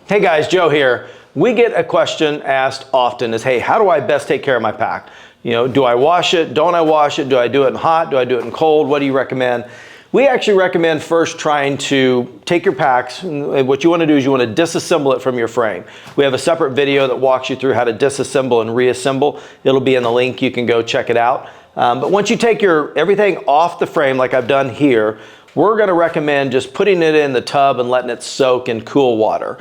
Hey guys, Joe here. We get a question asked often is, hey, how do I best take care of my pack? You know, do I wash it? Don't I wash it? Do I do it in hot? Do I do it in cold? What do you recommend? We actually recommend first trying to take your packs. What you want to do is you want to disassemble it from your frame. We have a separate video that walks you through how to disassemble and reassemble. It'll be in the link. You can go check it out. But once you take everything off the frame like I've done here, we're going to recommend just putting it in the tub and letting it soak in cool water.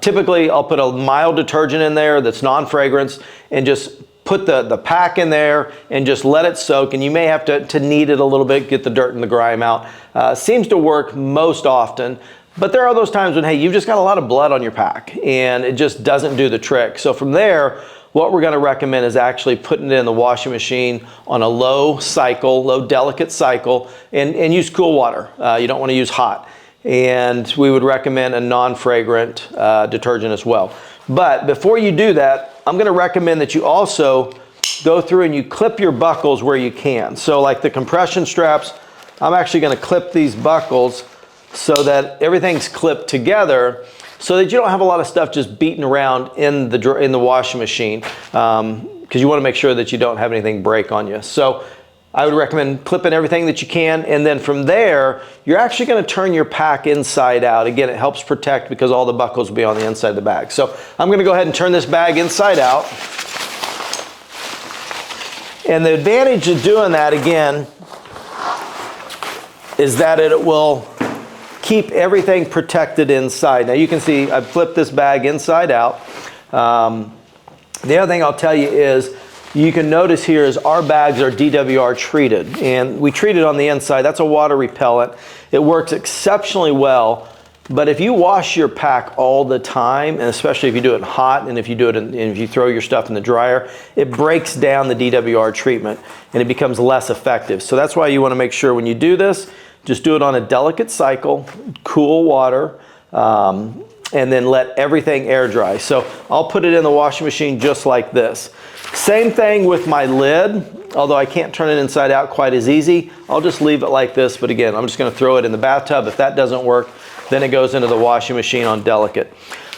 Typically, I'll put a mild detergent in there that's non-fragrance and just put the pack in there and just let it soak, and you may have to knead it a little bit, get the dirt and the grime out. Seems to work most often, but there are those times when, hey, you've just got a lot of blood on your pack and it just doesn't do the trick. So from there, what we're going to recommend is actually putting it in the washing machine on a low delicate cycle, and use cool water. You don't want to use hot. And we would recommend a non-fragrant detergent as well. But before you do that, I'm going to recommend that you also go through and you clip your buckles where you can. So like the compression straps, I'm actually going to clip these buckles so that everything's clipped together, so that you don't have a lot of stuff just beating around in the washing machine, because you want to make sure that you don't have anything break on you. So I would recommend clipping everything that you can, and then from there, you're actually going to turn your pack inside out. Again, it helps protect because all the buckles will be on the inside of the bag. So I'm going to go ahead and turn this bag inside out. And the advantage of doing that, again, is that it will keep everything protected inside. Now you can see I've flipped this bag inside out. The other thing I'll tell you is, you can notice here is our bags are DWR treated, and we treat it on the inside. That's a water repellent. It works exceptionally well, but if you wash your pack all the time, and especially if you do it hot, and if you do it and if you throw your stuff in the dryer, it breaks down the DWR treatment and it becomes less effective. So that's why you want to make sure when you do this, just do it on a delicate cycle, cool water, and then let everything air dry. So I'll put it in the washing machine just like this. Same thing with my lid, although I can't turn it inside out quite as easy. I'll just leave it like this, but again, I'm just going to throw it in the bathtub. If that doesn't work, then it goes into the washing machine on delicate.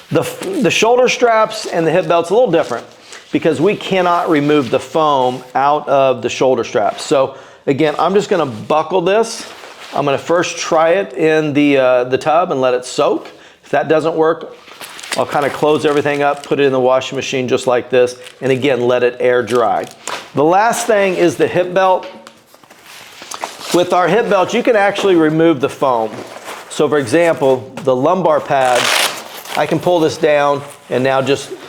The shoulder straps and the hip belt's a little different because we cannot remove the foam out of the shoulder straps. So again, I'm just going to buckle this. I'm going to first try it in the tub and let it soak. If that doesn't work, I'll kind of close everything up, put it in the washing machine just like this, and again, let it air dry. The last thing is the hip belt. With our hip belt, you can actually remove the foam. So for example, the lumbar pad, I can pull this down, and now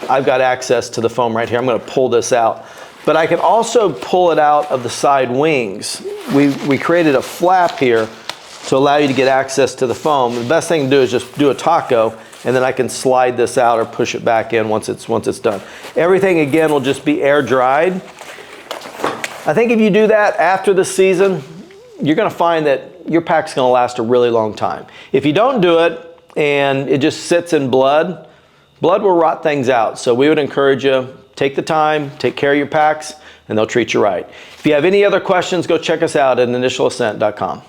I've got access to the foam right here. I'm going to pull this out. But I can also pull it out of the side wings. We created a flap here to allow you to get access to the foam. The best thing to do is just do a taco, and then I can slide this out or push it back in once it's done. Everything again will just be air dried. I think if you do that after the season, you're going to find that your pack's going to last a really long time. If you don't do it and it just sits in blood will rot things out. So we would encourage you, take the time, take care of your packs, and they'll treat you right. If you have any other questions, go check us out at initialascent.com.